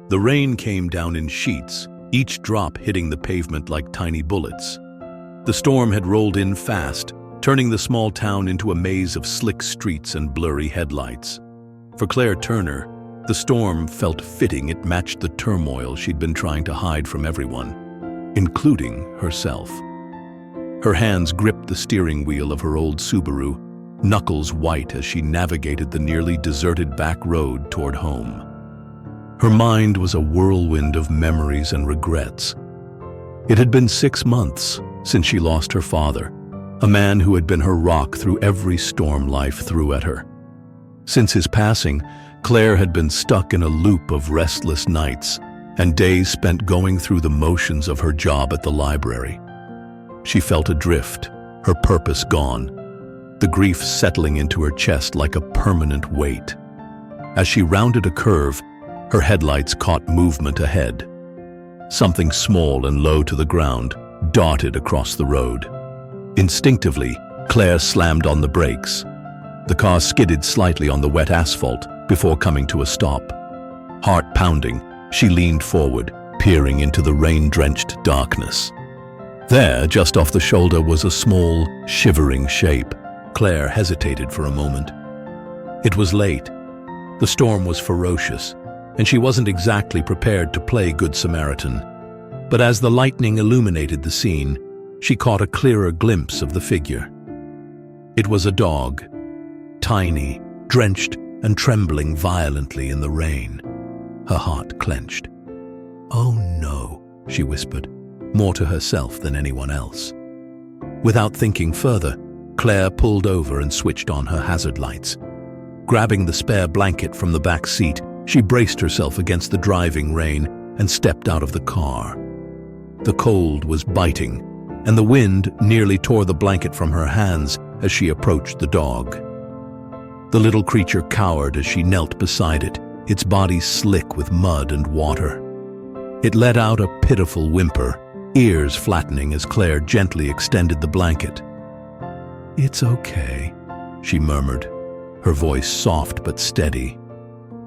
The rain came down in sheets, each drop hitting the pavement like tiny bullets. The storm had rolled in fast, turning the small town into a maze of slick streets and blurry headlights. For Claire Turner, the storm felt fitting. It matched the turmoil she'd been trying to hide from everyone, including herself. Her hands gripped the steering wheel of her old Subaru, knuckles white as she navigated the nearly deserted back road toward home. Her mind was a whirlwind of memories and regrets. It had been 6 months since she lost her father, a man who had been her rock through every storm life threw at her. Since his passing, Claire had been stuck in a loop of restless nights and days spent going through the motions of her job at the library. She felt adrift, her purpose gone, the grief settling into her chest like a permanent weight. As she rounded a curve, her headlights caught movement ahead. Something small and low to the ground darted across the road. Instinctively, Claire slammed on the brakes. The car skidded slightly on the wet asphalt before coming to a stop. Heart pounding, she leaned forward, peering into the rain-drenched darkness. There, just off the shoulder, was a small, shivering shape. Claire hesitated for a moment. It was late. The storm was ferocious, and she wasn't exactly prepared to play Good Samaritan. But as the lightning illuminated the scene, she caught a clearer glimpse of the figure. It was a dog, tiny, drenched, and trembling violently in the rain. Her heart clenched. "Oh no," she whispered, more to herself than anyone else. Without thinking further, Claire pulled over and switched on her hazard lights. Grabbing the spare blanket from the back seat, she braced herself against the driving rain and stepped out of the car. The cold was biting, and the wind nearly tore the blanket from her hands as she approached the dog. The little creature cowered as she knelt beside it, its body slick with mud and water. It let out a pitiful whimper, ears flattening as Claire gently extended the blanket. "It's okay," she murmured, her voice soft but steady.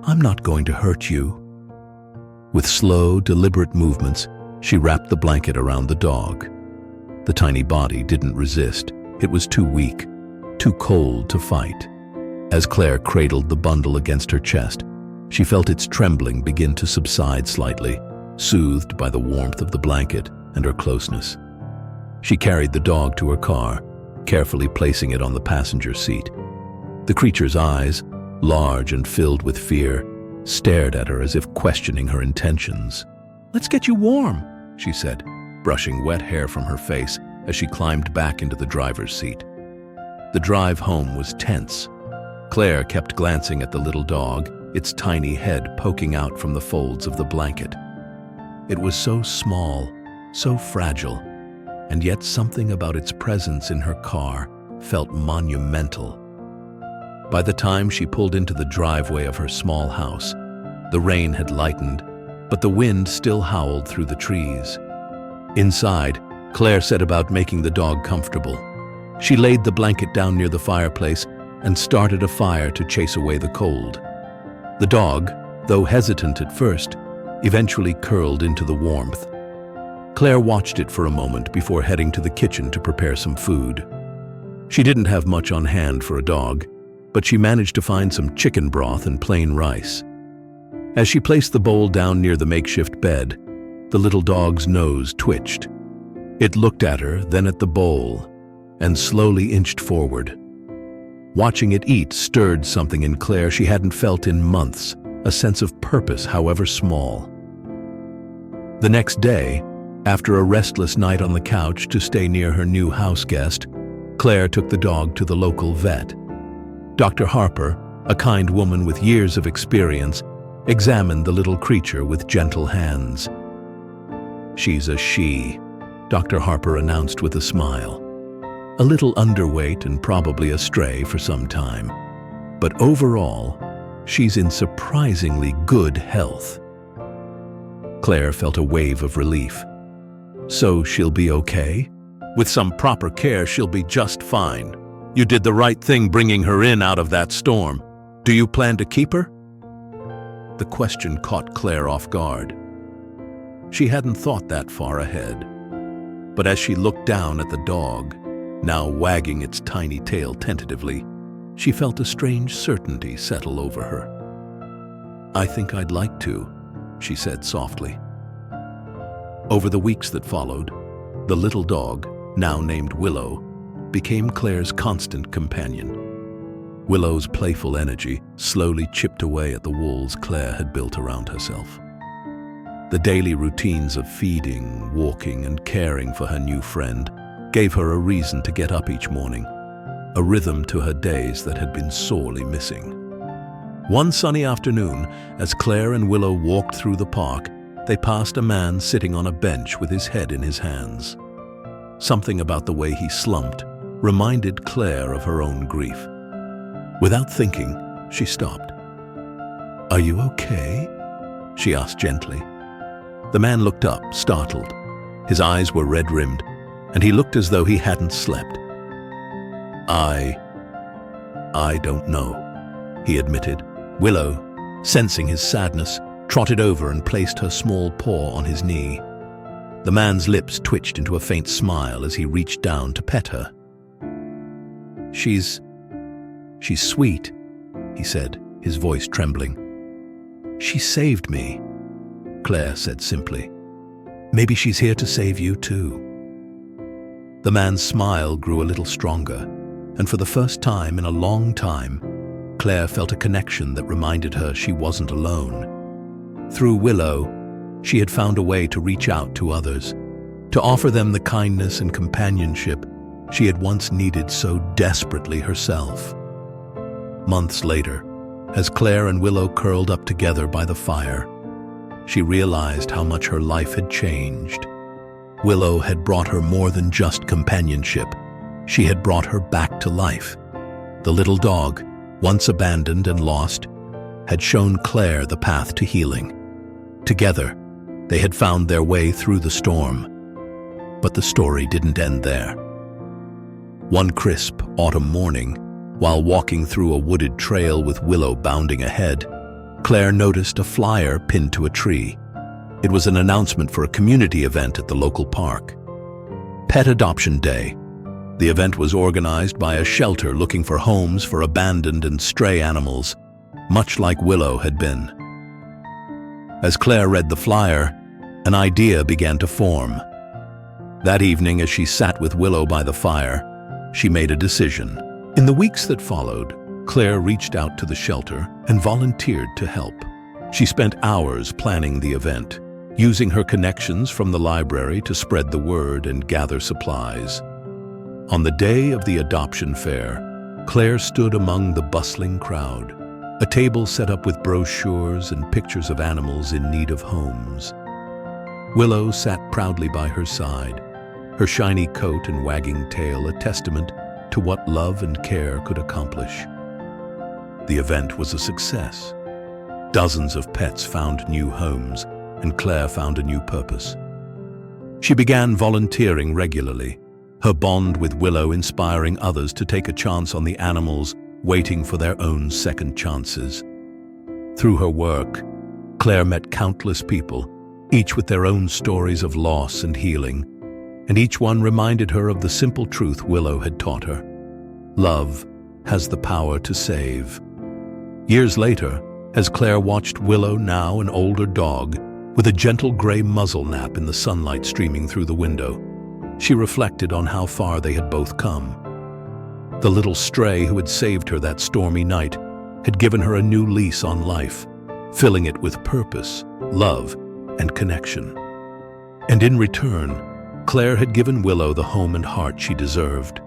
"I'm not going to hurt you." With slow, deliberate movements, she wrapped the blanket around the dog. The tiny body didn't resist. It was too weak, too cold to fight. As Claire cradled the bundle against her chest, she felt its trembling begin to subside slightly, soothed by the warmth of the blanket and her closeness. She carried the dog to her car, carefully placing it on the passenger seat. The creature's eyes, large and filled with fear, stared at her as if questioning her intentions. "Let's get you warm," she said, brushing wet hair from her face as she climbed back into the driver's seat. The drive home was tense. Claire kept glancing at the little dog, its tiny head poking out from the folds of the blanket. It was so small, so fragile, and yet something about its presence in her car felt monumental. By the time she pulled into the driveway of her small house, the rain had lightened, but the wind still howled through the trees. Inside, Claire set about making the dog comfortable. She laid the blanket down near the fireplace and started a fire to chase away the cold. The dog, though hesitant at first, eventually curled into the warmth. Claire watched it for a moment before heading to the kitchen to prepare some food. She didn't have much on hand for a dog, but she managed to find some chicken broth and plain rice. As she placed the bowl down near the makeshift bed, the little dog's nose twitched. It looked at her, then at the bowl, and slowly inched forward. Watching it eat stirred something in Claire she hadn't felt in months, a sense of purpose, however small. The next day, after a restless night on the couch to stay near her new house guest, Claire took the dog to the local vet. Dr. Harper, a kind woman with years of experience, examined the little creature with gentle hands. "She's a she," Dr. Harper announced with a smile. "A little underweight and probably a stray for some time. But overall, she's in surprisingly good health." Claire felt a wave of relief. "So she'll be okay? With some proper care, she'll be just fine. You did the right thing bringing her in out of that storm. Do you plan to keep her?" The question caught Claire off guard. She hadn't thought that far ahead. But as she looked down at the dog, now wagging its tiny tail tentatively, she felt a strange certainty settle over her. "I think I'd like to," she said softly. Over the weeks that followed, the little dog, now named Willow, became Claire's constant companion. Willow's playful energy slowly chipped away at the walls Claire had built around herself. The daily routines of feeding, walking, and caring for her new friend gave her a reason to get up each morning, a rhythm to her days that had been sorely missing. One sunny afternoon, as Claire and Willow walked through the park, they passed a man sitting on a bench with his head in his hands. Something about the way he slumped reminded Claire of her own grief. Without thinking, she stopped. "Are you okay?" she asked gently. The man looked up, startled. His eyes were red-rimmed, and he looked as though he hadn't slept. I don't know," he admitted. Willow, sensing his sadness, trotted over and placed her small paw on his knee. The man's lips twitched into a faint smile as he reached down to pet her. She's sweet," he said, his voice trembling. "She saved me," Claire said simply. "Maybe she's here to save you too." The man's smile grew a little stronger, and for the first time in a long time, Claire felt a connection that reminded her she wasn't alone. Through Willow, she had found a way to reach out to others, to offer them the kindness and companionship she had once needed so desperately herself. Months later, as Claire and Willow curled up together by the fire, she realized how much her life had changed. Willow had brought her more than just companionship. She had brought her back to life. The little dog, once abandoned and lost, had shown Claire the path to healing. Together, they had found their way through the storm. But the story didn't end there. One crisp autumn morning, while walking through a wooded trail with Willow bounding ahead, Claire noticed a flyer pinned to a tree. It was an announcement for a community event at the local park. Pet Adoption Day. The event was organized by a shelter looking for homes for abandoned and stray animals, much like Willow had been. As Claire read the flyer, an idea began to form. That evening, as she sat with Willow by the fire, she made a decision. In the weeks that followed, Claire reached out to the shelter and volunteered to help. She spent hours planning the event, using her connections from the library to spread the word and gather supplies. On the day of the adoption fair, Claire stood among the bustling crowd, a table set up with brochures and pictures of animals in need of homes. Willow sat proudly by her side, her shiny coat and wagging tail a testament to what love and care could accomplish. The event was a success. Dozens of pets found new homes, and Claire found a new purpose. She began volunteering regularly, her bond with Willow inspiring others to take a chance on the animals waiting for their own second chances. Through her work, Claire met countless people, each with their own stories of loss and healing, and each one reminded her of the simple truth Willow had taught her. Love has the power to save. Years later, as Claire watched Willow, now an older dog, with a gentle gray muzzle nap in the sunlight streaming through the window, she reflected on how far they had both come. The little stray who had saved her that stormy night had given her a new lease on life, filling it with purpose, love, and connection. And in return, Claire had given Willow the home and heart she deserved.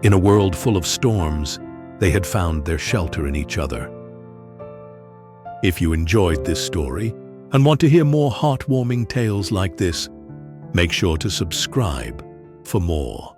In a world full of storms, they had found their shelter in each other. If you enjoyed this story and want to hear more heartwarming tales like this, make sure to subscribe for more.